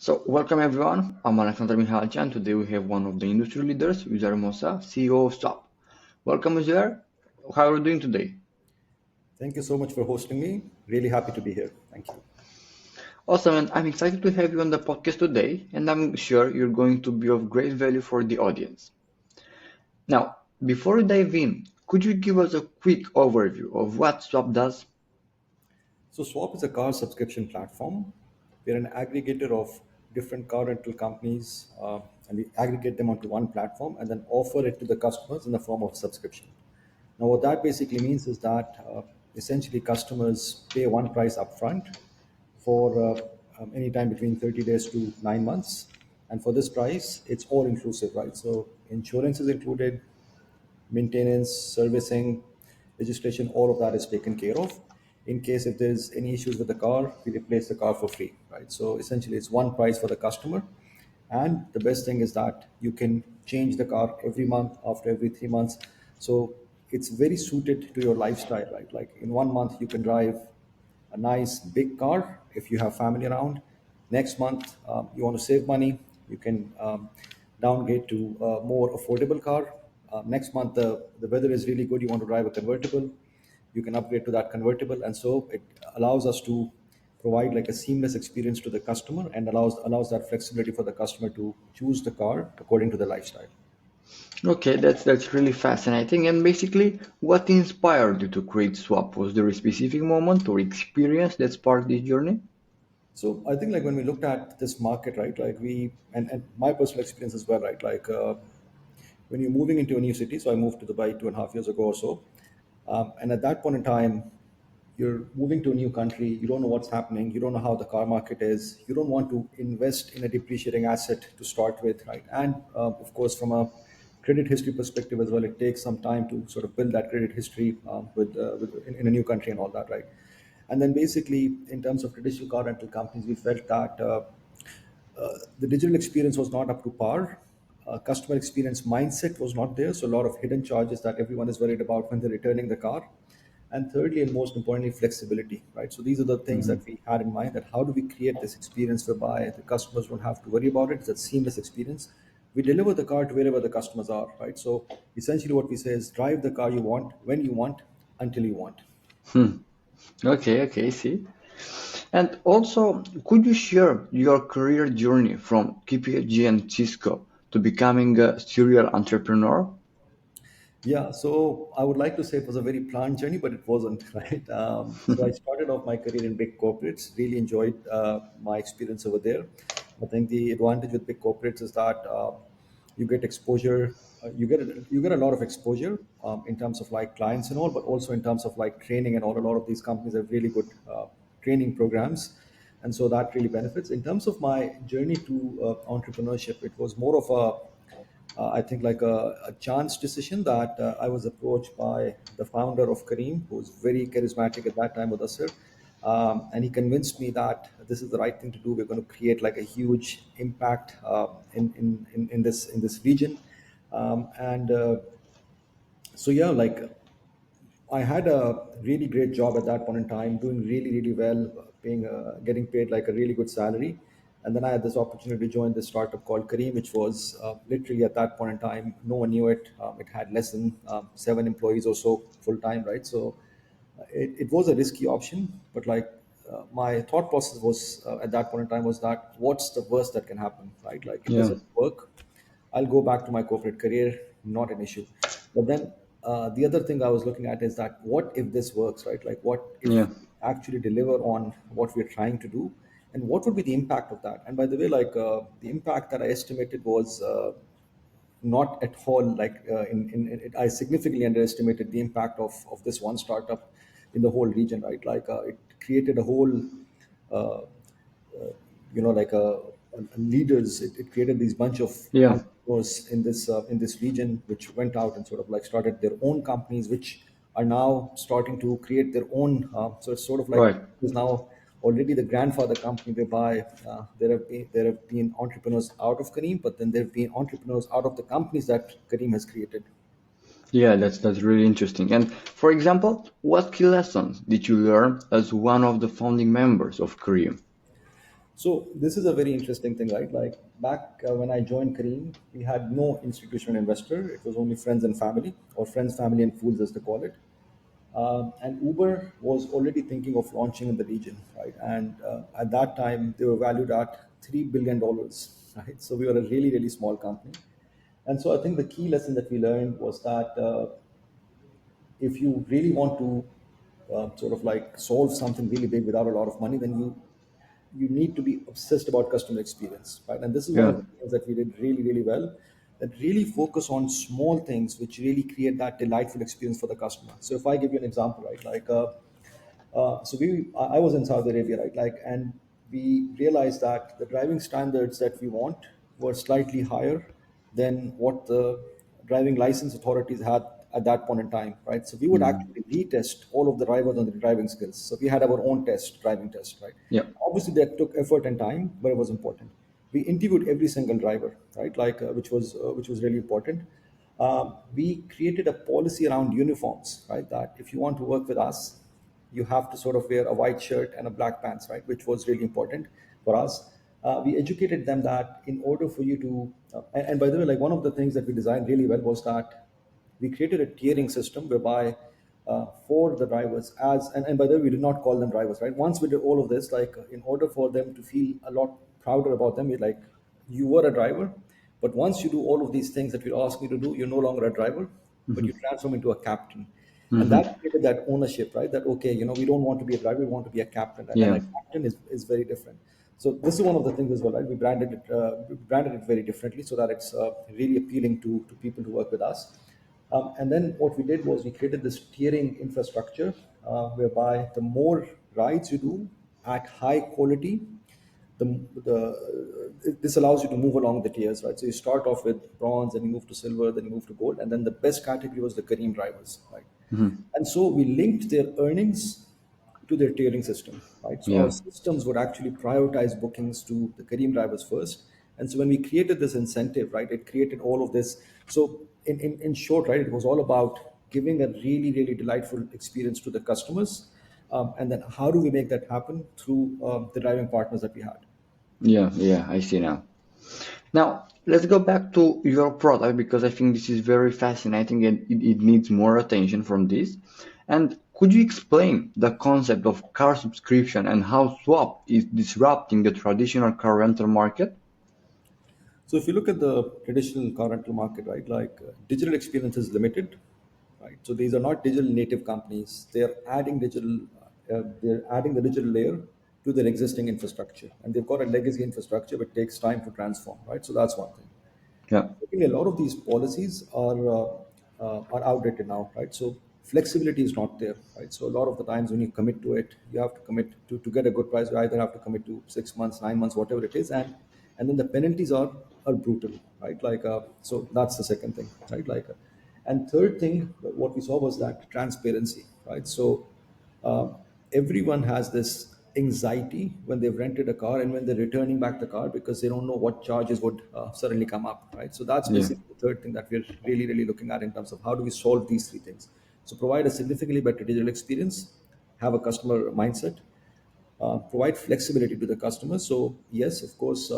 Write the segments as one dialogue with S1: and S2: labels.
S1: Welcome everyone. I'm Alexander Mihalci, and today we have one of the industry leaders, Uzair Moosa, CEO of Swap. Welcome, Uzair. How are you doing today?
S2: Thank you so much for hosting me. Really happy to be here. Thank you.
S1: Awesome, and I'm excited to have you on the podcast today, and I'm sure you're going to be of great value for the audience. Now, before we dive in, could you give us a quick overview of what Swap does?
S2: So, Swap is a car subscription platform. We're an aggregator of different car rental companies, and we aggregate them onto one platform and then offer it to the customers in the form of subscription. Now, what that basically means is that essentially customers pay one price upfront for any time between 30 days to 9 months. And for this price, it's all inclusive, right? So, insurance is included, maintenance, servicing, registration, all of that is taken care of. In case if there's any issues with the car, we replace the car for free, right? So essentially, it's one price for the customer. And the best thing is that you can change the car every month, after every 3 months. So it's very suited to your lifestyle, right? Like in 1 month, you can drive a nice big car if you have family around. Next month, you want to save money, you can downgrade to a more affordable car. Next month, the weather is really good, you want to drive a convertible, you can upgrade to that convertible. And so it allows us to provide like a seamless experience to the customer and allows that flexibility for the customer to choose the car according to the lifestyle.
S1: Okay, that's really fascinating. And basically, what inspired you to create Swap? Was there a specific moment or experience that sparked this journey?
S2: So I think like when we looked at this market, right, like and my personal experience as well, right, like when you're moving into a new city. So I moved to Dubai 2.5 years ago or so. And at that point in time, you're moving to a new country, you don't know what's happening, you don't know how the car market is, you don't want to invest in a depreciating asset to start with, right? And of course, from a credit history perspective as well, it takes some time to sort of build that credit history in a new country and all that, right? And then basically, in terms of traditional car rental companies, we felt that the digital experience was not up to par. Customer experience mindset was not there. So a lot of hidden charges that everyone is worried about when they're returning the car. And thirdly, and most importantly, flexibility, right? So these are the things that we had in mind, that how do we create this experience whereby the customers don't have to worry about it? It's a seamless experience. We deliver the car to wherever the customers are, right? So essentially what we say is drive the car you want, when you want, until you want.
S1: Hmm. Okay, see. And also, could you share your career journey from KPMG and Cisco to becoming a serial entrepreneur?
S2: Yeah, so I would like to say it was a very planned journey, but it wasn't, right? So I started off my career in big corporates, really enjoyed my experience over there. I think the advantage with big corporates is that you get exposure, you get a lot of exposure in terms of like clients and all, but also in terms of like training and all. A lot of these companies have really good training programs, and so that really benefits. In terms of my journey to entrepreneurship, it was more of I think like a chance decision that I was approached by the founder of Kareem, who was very charismatic at that time with us, sir. And he convinced me that this is the right thing to do. We're going to create like a huge impact in this region. And so yeah, like I had a really great job at that point in time, doing really, really well, getting paid like a really good salary. And then I had this opportunity to join this startup called Kareem, which was literally at that point in time, no one knew it. It had less than 7 employees or so full time, right? So it was a risky option, but like my thought process was at that point in time was that what's the worst that can happen, right? Like it
S1: Yeah,
S2: doesn't work, I'll go back to my corporate career, not an issue. But then the other thing I was looking at is that what if this works, right? Like what if
S1: yeah,
S2: we actually deliver on what we're trying to do, and what would be the impact of that? And by the way, like the impact that I estimated was not at all like in it, I significantly underestimated the impact of this one startup in the whole region, right? Like it created a whole uh, like a leaders. It created these bunch of
S1: yeah,
S2: entrepreneurs in this region, which went out and sort of like started their own companies, which are now starting to create their own. So it's sort of like
S1: right.
S2: is now already the grandfather company whereby there have been entrepreneurs out of Kareem, but then there have been entrepreneurs out of the companies that Kareem has created.
S1: Yeah, that's really interesting. And for example, what key lessons did you learn as one of the founding members of Kareem?
S2: So this is a very interesting thing, right? Like back when I joined Kareem, we had no institutional investor. It was only friends and family, or friends, family, and fools, as they call it. And Uber was already thinking of launching in the region, right? And at that time, they were valued at $3 billion, right? So we were a really, really small company. And so I think the key lesson that we learned was that if you really want to sort of like solve something really big without a lot of money, then you need to be obsessed about customer experience, right? And this is one
S1: Yeah.
S2: of the things that we did really, really well. That really focus on small things which really create that delightful experience for the customer. So if I give you an example, right, like I was in Saudi Arabia, right? Like, and we realized that the driving standards that we want were slightly higher than what the driving license authorities had at that point in time, right? So we would
S1: Mhm.
S2: actually retest all of the drivers on the driving skills. So we had our own test, driving test, right?
S1: Yeah.
S2: Obviously, that took effort and time, but it was important. We interviewed every single driver, right? Like, which was really important. We created a policy around uniforms, right? That if you want to work with us, you have to sort of wear a white shirt and a black pants, right? Which was really important for us. We educated them that in order for you to, and by the way, like one of the things that we designed really well was that we created a tiering system whereby for the drivers and by the way we did not call them drivers, right? Once we did all of this, like in order for them to feel a lot prouder about them, we like you were a driver, but once you do all of these things that we ask you to do, you're no longer a driver, but you
S1: Mhm.
S2: transform into a captain. And that
S1: Mhm.
S2: created that ownership, right? That okay, we don't want to be a driver, we want to be a captain, and
S1: Yeah.
S2: a captain is very different. So this is one of the things as well, right? We branded it very differently so that it's really appealing to people who work with us. And then what we did was we created this tiering infrastructure whereby the more rides you do at high quality, this allows you to move along the tiers, right? So you start off with bronze, then you move to silver, then you move to gold, and then the best category was the Kareem drivers, right?
S1: Mhm.
S2: And so we linked their earnings to their tiering system, right? So our
S1: Yeah.
S2: systems would actually prioritize bookings to the Kareem drivers first. And so when we created this incentive, right, it created all of this. So in short, right, it was all about giving a really, really delightful experience to the customers. And then how do we make that happen through the driving partners that we had?
S1: Yeah. Yeah. I see now. Now, let's go back to your product because I think this is very fascinating and it needs more attention from this. And could you explain the concept of car subscription and how Swap is disrupting the traditional car rental market?
S2: So if you look at the traditional car rental market, right, like digital experience is limited, right? So these are not digital native companies. They're adding the digital layer to their existing infrastructure, and they've got a legacy infrastructure which takes time to transform, right? So that's one thing.
S1: Yeah.
S2: Secondly, a lot of these policies are outdated now, right? So flexibility is not there, right? So a lot of the times when you commit to it, you have to commit to get a good price. You either have to commit to 6 months, 9 months, whatever it is, and then the penalties are brutal, right? Like so that's the second thing, right? Like, and third thing, what we saw was that transparency, right? So uh, everyone has this anxiety when they've rented a car and when they're returning back the car because they don't know what charges would suddenly come up, right? So that's
S1: Yeah.
S2: basically the third thing that we're really, really looking at in terms of how do we solve these three things. So provide a significantly better digital experience, have a customer mindset, provide flexibility to the customer. So yes, of course,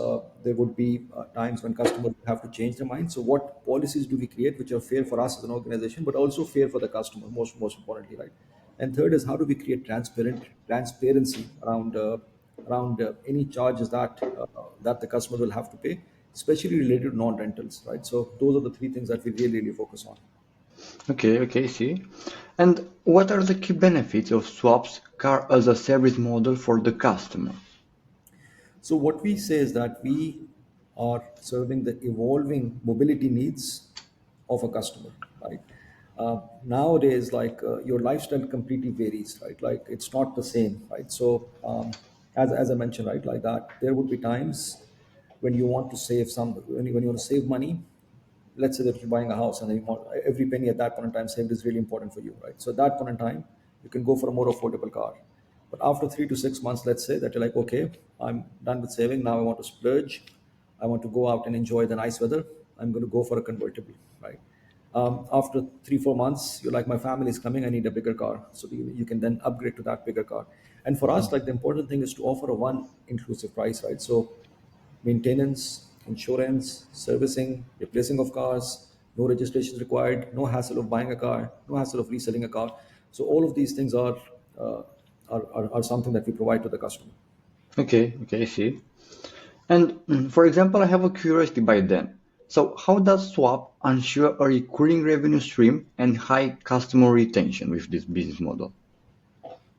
S2: there would be times when customers have to change their mind. So what policies do we create which are fair for us as an organization, but also fair for the customer? Most importantly, right? And third is how do we create transparency around any charges that the customer will have to pay, especially related to non-rentals, right? So those are the three things that we really really focus on.
S1: Okay. Okay. See. And what are the key benefits of Swap's car as a service model for the customer?
S2: So what we say is that we are serving the evolving mobility needs of a customer, right? Nowadays, like your lifestyle completely varies, right? Like it's not the same, right? So as I mentioned, right, like that, there would be times when you want to save when you want to save money. Let's say that you're buying a house and then you want every penny at that point in time saved is really important for you, right? So at that point in time, you can go for a more affordable car. But after 3 to 6 months, let's say that you're like, okay, I'm done with saving. Now I want to splurge. I want to go out and enjoy the nice weather. I'm going to go for a convertible, right? After 3, 4 months, you're like, my family is coming. I need a bigger car. So you can then upgrade to that bigger car. And for us, like the important thing is to offer a one inclusive price, right? So maintenance, insurance, servicing, replacing of cars, no registrations required, no hassle of buying a car, no hassle of reselling a car. So all of these things uh, are something that we provide to the customer.
S1: Okay, okay, I see. And for example, I have a curiosity by then. So how does Swap ensure a recurring revenue stream and high customer retention with this business model?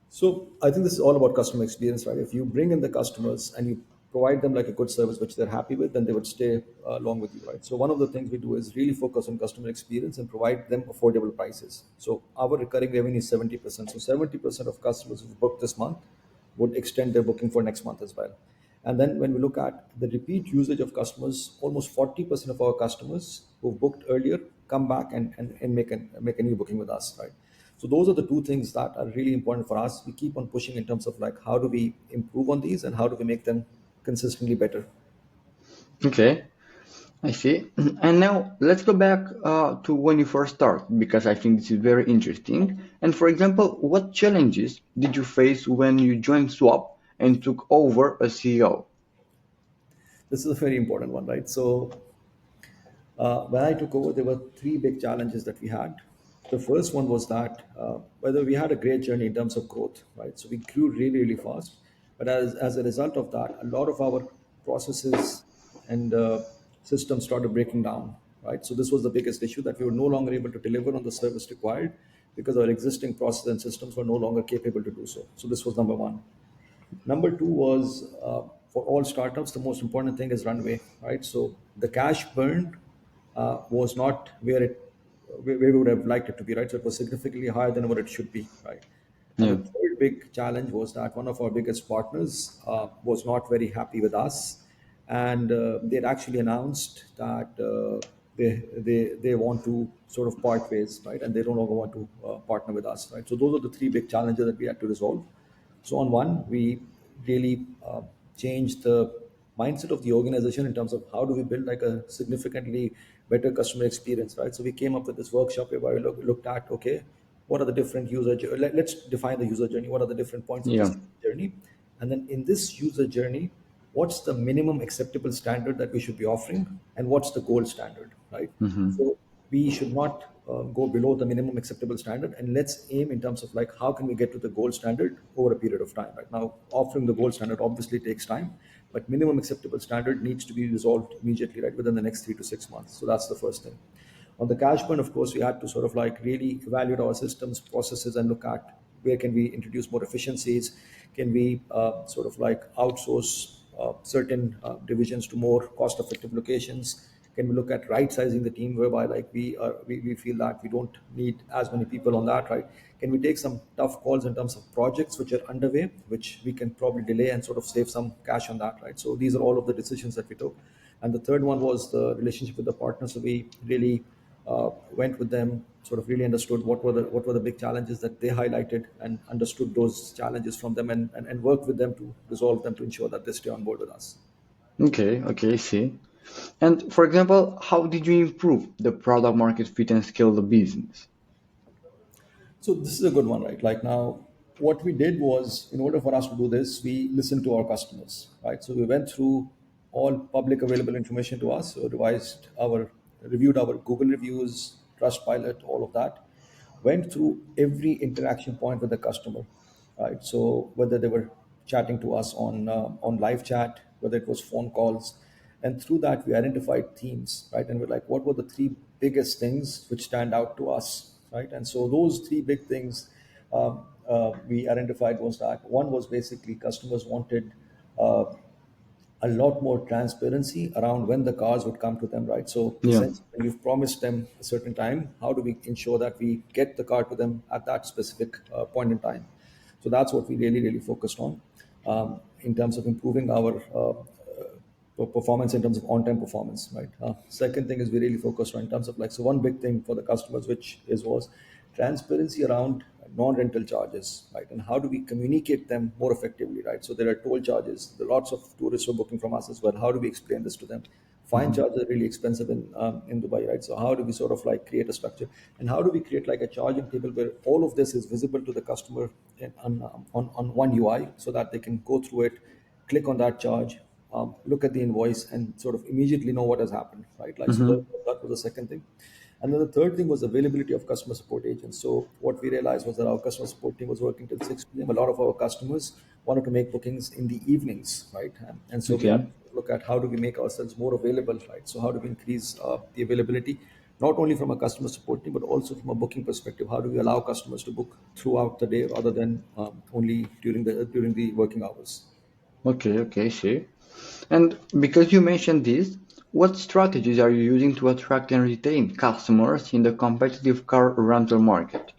S2: So I think this is all about customer experience, right? If you bring in the customers and you provide them like a good service which they're happy with, then they would stay along with you, right? So one of the things we do is really focus on customer experience and provide them affordable prices. So our recurring revenue is 70%. So 70% of customers who've booked this month would extend their booking for next month as well. And then when we look at the repeat usage of customers, almost 40% of our customers who've booked earlier come back and make a new booking with us, right? So those are the two things that are really important for us. We keep on pushing in terms of like how do we improve on these and how do we make them consistently better.
S1: Okay, I see. And now let's go back to when you first started because I think this is very interesting. And for example, what challenges did you face when you joined Swap and took over as CEO?
S2: This is a very important one, right? So when I took over, there were three big challenges that we had. The first one was that whether we had a great journey in terms of growth, right? So we grew really, really fast. But as a result of that, a lot of our processes and systems started breaking down, right? So this was the biggest issue that we were no longer able to deliver on the service required because our existing processes and systems were no longer capable to do so. So this was number one. Number two was for all startups, the most important thing is runway, right? So the cash burned was not where we would have liked it to be, right? So it was significantly higher than what it should be, right? And the
S1: Yeah.
S2: third big challenge was that one of our biggest partners was not very happy with us, and they had actually announced that they want to sort of part ways, right? And they no longer want to partner with us, right? So those are the three big challenges that we had to resolve. So on one, we really changed the mindset of the organization in terms of how do we build like a significantly better customer experience, right? So we came up with this workshop where we looked at, okay, what are the different let's define the user journey. What are the different points of
S1: Yeah.
S2: this journey? And then in this user journey, what's the minimum acceptable standard that we should be offering, and what's the gold standard, right?
S1: Hmm.
S2: So we should not go below the minimum acceptable standard, and let's aim in terms of like how can we get to the gold standard over a period of time. Right now, offering the gold standard obviously takes time, but minimum acceptable standard needs to be resolved immediately, right, within the next 3 to 6 months. So that's the first thing. On the cash burn, of course, we had to sort of like really evaluate our systems, processes, and look at where can we introduce more efficiencies. Can we sort of like outsource certain divisions to more cost-effective locations? Can we look at right sizing the team whereby like we feel that we don't need as many people on that, right? Can we take some tough calls in terms of projects which are underway, which we can probably delay and sort of save some cash on that, right? So these are all of the decisions that we took. And the third one was the relationship with the partners. So we really went with them, sort of really understood what were the big challenges that they highlighted, and understood those challenges from them, and worked with them to resolve them to ensure that they stay on board with us.
S1: Okay, okay, I see. And for example, how did you improve the product market fit and scale the business?
S2: So this is a good one, right? Like now, what we did was, in order for us to do this, we listened to our customers, right? So we went through all public available information to us, so reviewed our Google reviews, Trustpilot, all of that, went through every interaction point with the customer, right? So whether they were chatting to us on live chat, whether it was phone calls, and through that we identified themes, right? And we're like, what were the three biggest things which stand out to us, right? And so those three big things we identified was that one was basically customers wanted uh, a lot more transparency around when the cars would come to them, right? So
S1: Yeah.
S2: essentially, when you've promised them a certain time, how do we ensure that we get the car to them at that specific point in time? So that's what we really, really focused on in terms of improving our performance in terms of on-time performance, right? Second thing is we really focused on in terms of like, so one big thing for the customers, which is was transparency around non-rental charges, right? And how do we communicate them more effectively, right? So there are toll charges. There are lots of tourists who are booking from us as well. How do we explain this to them? Fine
S1: Hmm.
S2: charges are really expensive in Dubai, right? So how do we sort of like create a structure, and how do we create like a charging table where all of this is visible to the customer on one UI so that they can go through it, click on that charge, look at the invoice, and sort of immediately know what has happened, right? Like, so
S1: Mm-hmm.
S2: that was the second thing. And then the third thing was availability of customer support agents. So what we realized was that our customer support team was working till 6 p.m. A lot of our customers wanted to make bookings in the evenings, right? And so we had
S1: Okay.
S2: to look at how do we make ourselves more available, right? So how do we increase the availability, not only from a customer support team, but also from a booking perspective? How do we allow customers to book throughout the day rather than only during the working hours?
S1: Okay. Okay. See. And because you mentioned this, what strategies are you using to attract and retain customers in the competitive car rental market?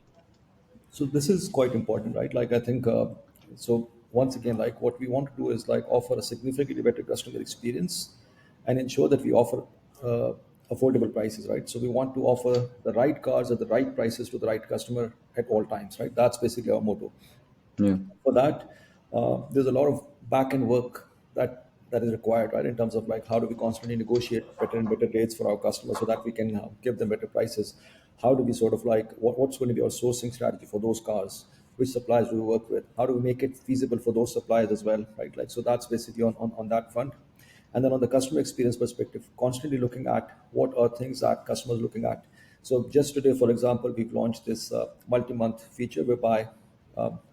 S2: So this is quite important, right? Like, I think so once again, like, what we want to do is like offer a significantly better customer experience and ensure that we offer uh, affordable prices, right? So we want to offer the right cars at the right prices to the right customer at all times, right? That's basically our motto.
S1: Yeah.
S2: For that, there's a lot of back end work that is required, right? In terms of like how do we constantly negotiate better and better rates for our customers so that we can give them better prices. How do we sort of like what's going to be our sourcing strategy for those cars? Which suppliers do we work with? How do we make it feasible for those suppliers as well, right? Like, so that's basically on that front. And then on the customer experience perspective, constantly looking at what are things that customers looking at. So just today, for example, we've launched this multi-month feature whereby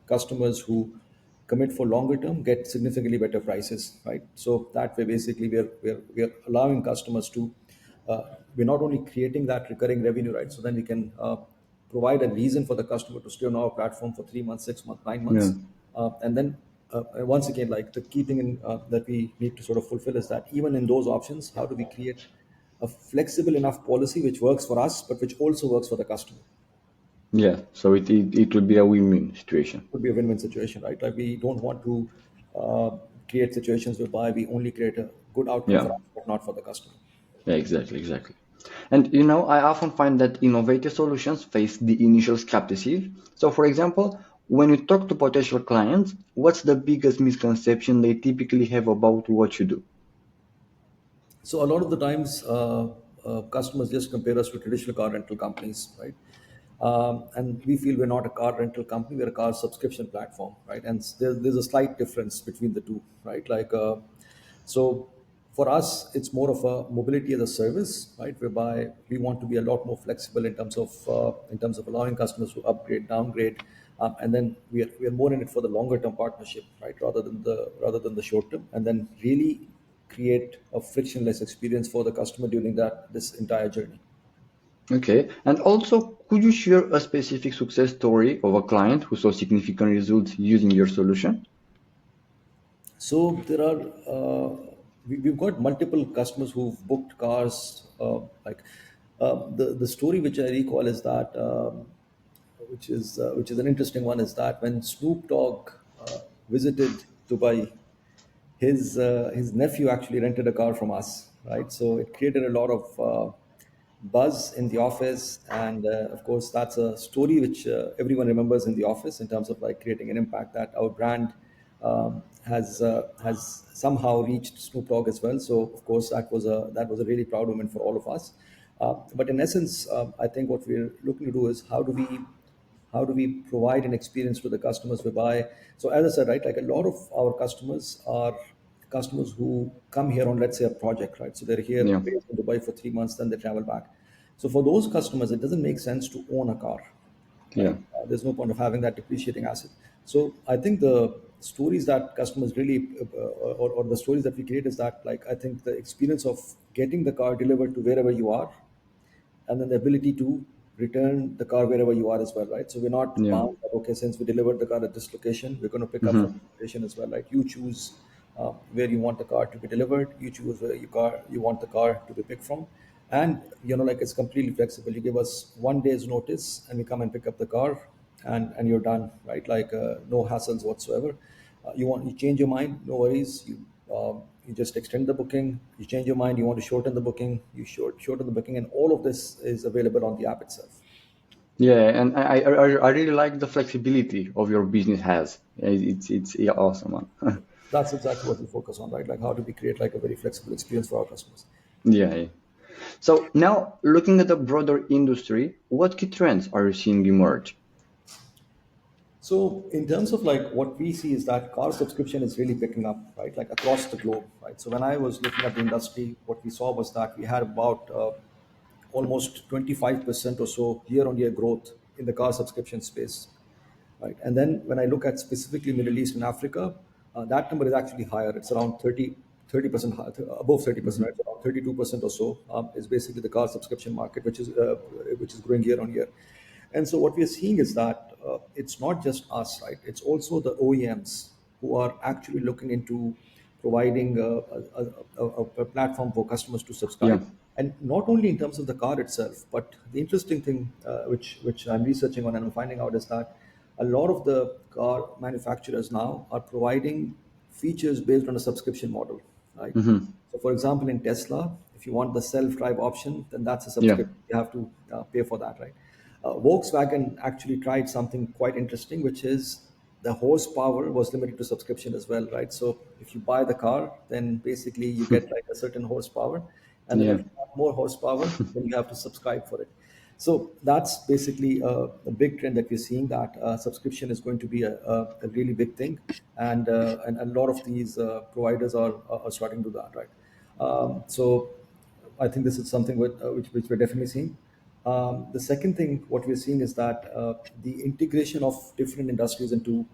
S2: customers who commit for longer term get significantly better prices, right? So that way, basically, we're allowing customers to we're not only creating that recurring revenue, right? So then we can provide a reason for the customer to stay on our platform for 3 months, 6 months, nine
S1: Yeah.
S2: months, and then once again, like the key thing that we need to sort of fulfill is that even in those options, how do we create a flexible enough policy which works for us, but which also works for the customer?
S1: Yeah. So it will be a win-win situation.
S2: Could be a win-win situation, right? Like, we don't want to uh, create situations whereby we only create a good outcome
S1: Yeah.
S2: for us, but not for the customer.
S1: Yeah. Exactly. Exactly. And I often find that innovative solutions face the initial skepticism. So, for example, when you talk to potential clients, what's the biggest misconception they typically have about what you do?
S2: So a lot of the times, customers just compare us to traditional car rental companies, right? And we feel we're not a car rental company; we're a car subscription platform, right? And there's a slight difference between the two, right? Like, so for us, it's more of a mobility as a service, right? Whereby we want to be a lot more flexible in terms of allowing customers to upgrade, downgrade, and then we are more in it for the longer term partnership, right? Rather than the short term, and then really create a frictionless experience for the customer during that this entire journey.
S1: Okay. And also, could you share a specific success story of a client who saw significant results using your solution?
S2: So there are we've got multiple customers who've booked cars. The story which I recall is that which is an interesting one is that when Snoop Dogg visited Dubai, his nephew actually rented a car from us, right? So it created a lot of buzz in the office, and of course, that's a story which everyone remembers in the office in terms of like creating an impact that our brand has somehow reached Snoop Dogg as well. So of course, that was a really proud moment for all of us. But in essence, I think what we're looking to do is how do we provide an experience to the customers whereby, so as I said, right, like a lot of our customers are customers who come here on, let's say, a project, right? So they're here
S1: Yeah.
S2: based in Dubai for 3 months, then they travel back. So for those customers, it doesn't make sense to own a car,
S1: Yeah.
S2: right? There's no point of having that depreciating asset. So I think the stories that customers really, or the stories that we create is that, like, I think the experience of getting the car delivered to wherever you are, and then the ability to return the car wherever you are as well, right? So we're not
S1: Yeah.
S2: bound that, okay, since we delivered the car at this location, we're going to pick up from
S1: Hmm.
S2: this location as well, right? You choose where you want the car to be delivered, you choose where you want the car to be picked from, and like, it's completely flexible. You give us 1 day's notice and we come and pick up the car, and you're done, right? Like, no hassles whatsoever. You change your mind, no worries. You just extend the booking. You change your mind, you want to shorten the booking, you shorten the booking, and all of this is available on the app itself.
S1: Yeah, and I really like the flexibility of your business has. It's yeah, awesome, man.
S2: That's exactly what we focus on, right? Like, how do we create like a very flexible experience for our customers?
S1: Yeah, yeah. So now looking at the broader industry, what key trends are you seeing emerge?
S2: So in terms of like what we see is that car subscription is really picking up, right? Like across the globe, right? So when I was looking at the industry, what we saw was that we had about almost 25% or so year-on-year growth in the car subscription space, right? And then when I look at specifically Middle East and Africa, that number is actually higher. It's around 30% above 30%, right?
S1: Hmm.
S2: So around 32% or so is basically the car subscription market, which is growing year on year. And so what we are seeing is that it's not just us, right? It's also the OEMs who are actually looking into providing a platform for customers to
S1: Yeah.
S2: subscribe, and not only in terms of the car itself, but the interesting thing which I'm researching on and I'm finding out is that a lot of the car manufacturers now are providing features based on a subscription model, right?
S1: Hmm.
S2: So, for example, in Tesla, if you want the self-drive option, then that's a
S1: Yeah.
S2: subscription. You have to pay for that, right? Volkswagen actually tried something quite interesting, which is the horsepower was limited to subscription as well, right? So if you buy the car, then basically you get like a certain horsepower, and then
S1: Yeah.
S2: if you want more horsepower, then you have to subscribe for it. So that's basically a big trend that we're seeing, that subscription is going to be a really big thing, and a lot of these providers are starting to do that, right? So I think this is something which we're definitely seeing. The second thing, what we're seeing is that the integration of different industries into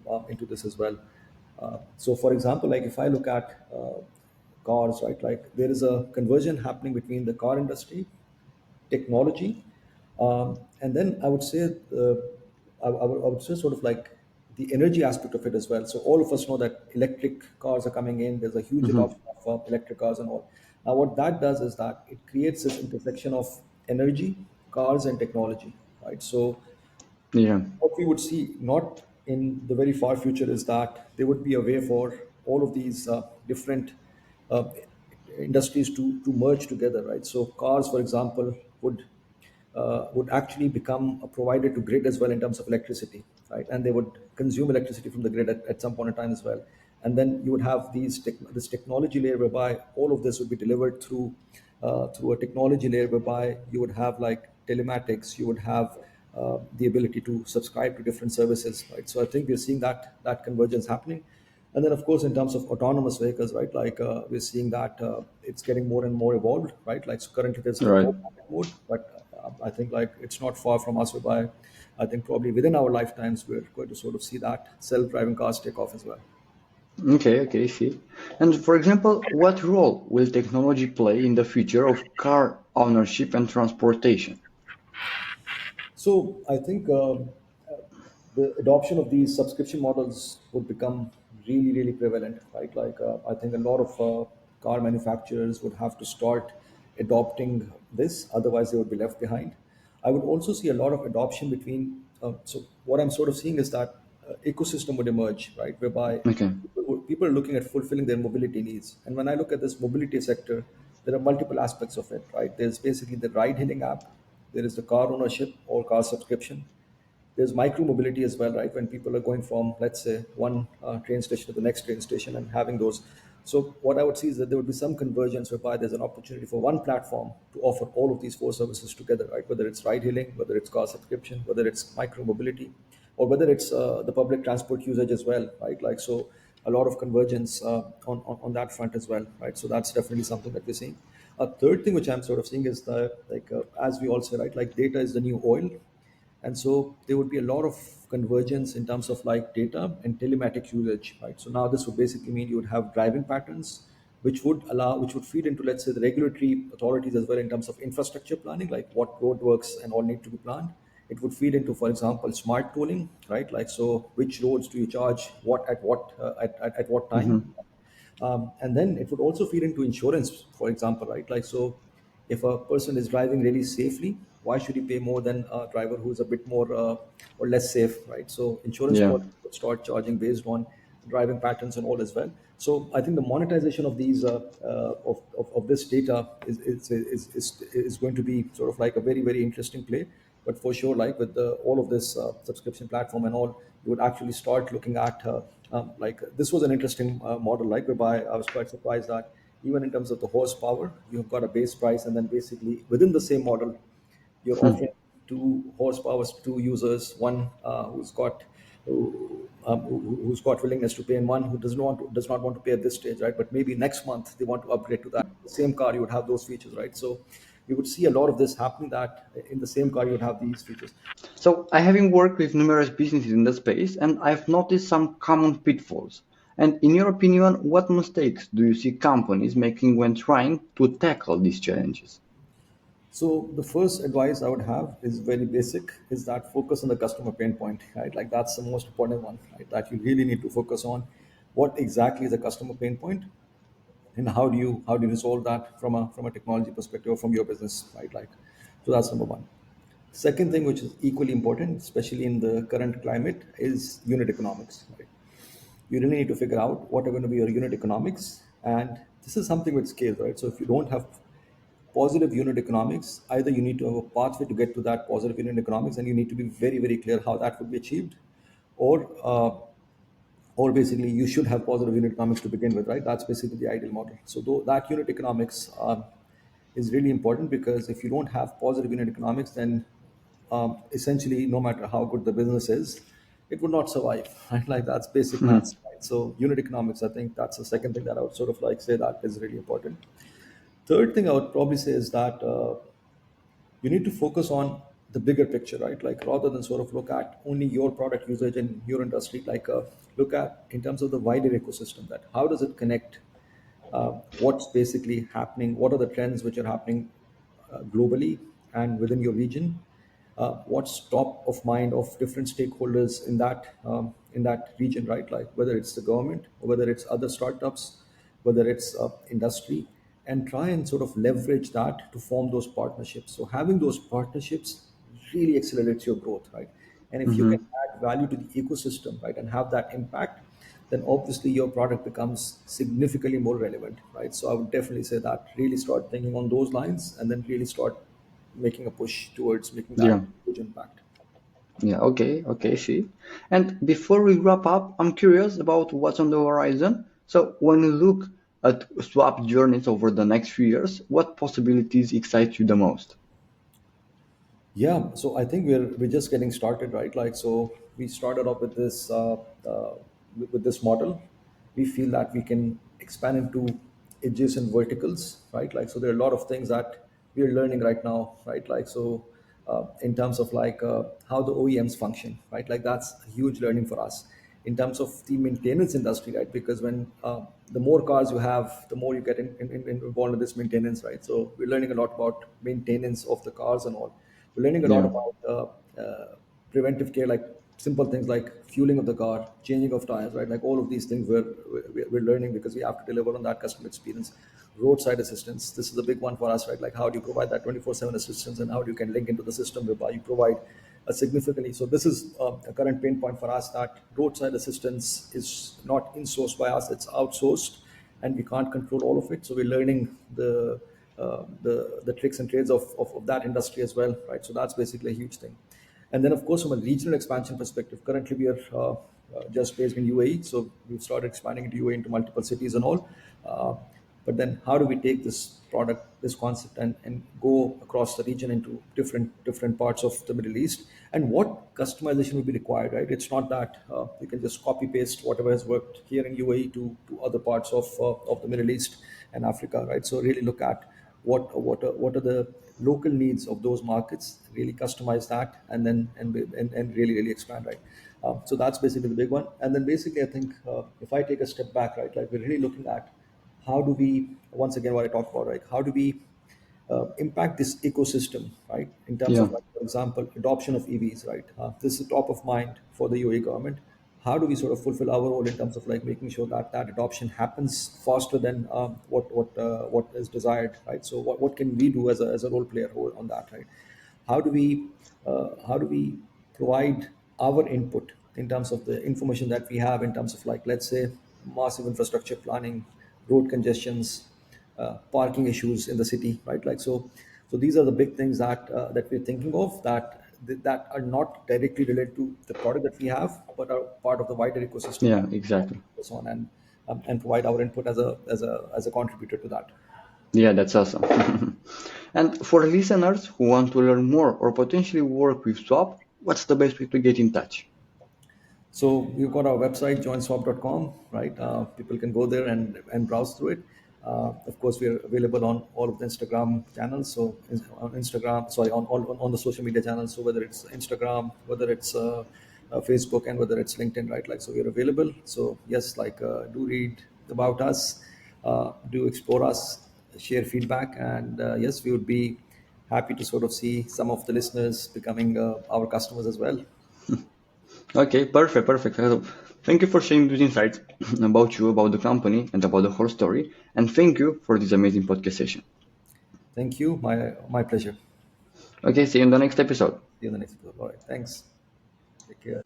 S2: this as well. So, for example, like if I look at cars, right, like there is a conversion happening between the car industry, technology, and then I would say I would say sort of like the energy aspect of it as well. So all of us know that electric cars are coming in. There's a huge
S1: Hmm.
S2: adoption of electric cars and all. Now, what that does is that it creates this intersection of energy, cars, and technology, right? So
S1: Yeah.
S2: what we would see not in the very far future is that there would be a way for all of these different uh, industries to merge together, right? So cars, for example, would actually become a provider to grid as well in terms of electricity, right? And they would consume electricity from the grid at some point in time as well. And then you would have this technology layer whereby all of this would be delivered through a technology layer whereby you would have like telematics, you would have the ability to subscribe to different services, right? So I think we're seeing that convergence happening. And then, of course, in terms of autonomous vehicles, right, like we're seeing that it's getting more and more evolved, right? Like so currently there's the
S1: Right.
S2: automatic mode, but I think like it's not far from us. Whereby I think probably within our lifetimes we're going to sort of see that self-driving cars take off as well.
S1: Okay, okay, see. And for example, what role will technology play in the future of car ownership and transportation?
S2: So I think the adoption of these subscription models would become really, really prevalent, right? Like I think a lot of car manufacturers would have to start adopting this, otherwise they would be left behind. I would also see a lot of adoption between. So what I'm sort of seeing is that ecosystem would emerge, right, whereby
S1: Okay.
S2: people are looking at fulfilling their mobility needs. And when I look at this mobility sector, there are multiple aspects of it, right? There's basically the ride-hailing app, there is the car ownership or car subscription. There's micro mobility as well, right? When people are going from, let's say, one train station to the next train station and having those. So what I would see is that there would be some convergence whereby there's an opportunity for one platform to offer all of these four services together, right? Whether it's ride hailing, whether it's car subscription, whether it's micro mobility, or whether it's the public transport usage as well, right? Like so, a lot of convergence on that front as well, right? So that's definitely something that we're seeing. A third thing which I'm sort of seeing is that, like, as we all say, right, like data is the new oil, and so there would be a lot of convergence in terms of like data and telematic usage, right? So now this would basically mean you would have driving patterns which would feed into, let's say, the regulatory authorities as well in terms of infrastructure planning, like what roadworks and all need to be planned. It would feed into, for example, smart tolling, right? Like so which roads do you charge what at at what time.
S1: Hmm.
S2: And then it would also feed into insurance, for example, right? Like so, if a person is driving really safely, why should he pay more than a driver who's a bit more or less safe, right? So insurance
S1: Yeah.
S2: policy would start charging based on driving patterns and all as well. So I think the monetization of these of this data is going to be sort of like a very, very interesting play. But for sure, like with all of this subscription platform and all, you would actually start looking at like this was an interesting model, like whereby I was quite surprised that even in terms of the horsepower, you've got a base price, and then basically within the same model, you're offering two horsepowers to two users, one who's got who's got willingness to pay, and one who does not want to pay at this stage, right? But maybe next month they want to upgrade to that. The same car, you would have those features, right? So you would see a lot of this happening, that in the same car you would have these features.
S1: So I having worked with numerous businesses in the space and I've noticed some common pitfalls. And in your opinion, what mistakes do you see companies making when trying to tackle these challenges?
S2: So the first advice I would have is very basic, is that focus on the customer pain point, right? Like that's the most important one, right? That you really need to focus on what exactly is a customer pain point, and how do you resolve that from a technology perspective or from your business, right? Like, so that's number one. Second thing, which is equally important, especially in the current climate, is unit economics, right? You really need to figure out what are going to be your unit economics, and this is something with scale, right? So if you don't have positive unit economics, either you need to have a pathway to get to that positive unit economics, and you need to be very, very clear how that would be achieved, or basically you should have positive unit economics to begin with, right? That's basically the ideal model. So though that unit economics is really important, because if you don't have positive unit economics, then essentially no matter how good the business is, it would not survive, right? Like that's basic maths, right? So unit economics, I think that's the second thing that I would sort of like say that is really important. Third thing I would probably say is that you need to focus on the bigger picture, right? Like rather than sort of look at only your product usage in your industry, like look at in terms of the wider ecosystem, that how does it connect, what's basically happening, what are the trends which are happening globally and within your region, what's top of mind of different stakeholders in that region, right? Like whether it's the government or whether it's other startups, whether it's industry, and try and sort of leverage that to form those partnerships. So having those partnerships really accelerates your growth, right? And if you can add value to the ecosystem, right, and have that impact, then obviously your product becomes significantly more relevant, right? So I would definitely say that really start thinking on those lines, and then really start making a push towards making
S1: Yeah.
S2: that huge impact.
S1: Yeah, okay, okay, see. And before we wrap up, I'm curious about what's on the horizon. So when you look at swap journeys over the next few years, what possibilities excite you the most?
S2: Yeah, so I think we're just getting started, right? Like, so we started off with this with this model. We feel that we can expand into adjacent verticals, right? Like, so there are a lot of things that we're learning right now, right? Like, so in terms of like how the OEMs function, right? Like, that's a huge learning for us in terms of the maintenance industry, right? Because when the more cars you have, the more you get involved in this maintenance, right? So we're learning a lot about maintenance of the cars and all. We're learning a lot
S1: Yeah,
S2: about preventive care, like simple things like fueling of the car, changing of tires, right? Like all of these things we're learning, because we have to deliver on that customer experience. Roadside assistance, this is a big one for us, right? Like how do you provide that 24/7 assistance, and how do you can link into the system whereby you provide a significantly. So this is a current pain point for us, that roadside assistance is not insourced by us, it's outsourced, and we can't control all of it. So we're learning the tricks and trades of that industry as well, right? So that's basically a huge thing. And then, of course, from a regional expansion perspective, currently we are just based in UAE, so we've started expanding into UAE, into multiple cities and all. But then, how do we take this product, this concept, and go across the region into different parts of the Middle East? And what customization will be required, right? It's not that you can just copy paste whatever has worked here in UAE to other parts of the Middle East and Africa, right? So really look at what are the local needs of those markets, really customize that, and then and really expand, right? So that's basically the big one. And then basically I think if I take a step back, right, like we're really looking at how do we, once again what I talked about, right, how do we impact this ecosystem, right? In terms
S1: yeah,
S2: of, like, for example, adoption of EVs, right? This is top of mind for the UAE government. How do we sort of fulfill our role in terms of like making sure that that adoption happens faster than what is desired, right? So what can we do as a role player on that, right? How do we provide our input in terms of the information that we have, in terms of, like, let's say, massive infrastructure planning, road congestions, parking issues in the city, right? Like, so these are the big things that we're thinking of, that are not directly related to the product that we have, but are part of the wider ecosystem
S1: yeah,
S2: that we want to
S1: exactly.
S2: focus on, and provide our input as a contributor to that.
S1: Yeah, that's awesome. And for listeners who want to learn more or potentially work with Swap, what's the best way to get in touch?
S2: So we've got our website, joinswap.com, right? People can go there and browse through it. Of course, we are available on all of the Instagram channels. So on Instagram, sorry, on the social media channels. So whether it's Instagram, whether it's Facebook, and whether it's LinkedIn, right? Like, so we are available. So yes, like do read about us, do explore us, share feedback, and yes, we would be happy to sort of see some of the listeners becoming our customers as well.
S1: Okay, perfect, perfect. So, thank you for sharing these insights about you, about the company, and about the whole story. And thank you for this amazing podcast session.
S2: Thank you. My pleasure.
S1: Okay, see you in the next episode.
S2: See you in the next episode. All right. Thanks. Take care.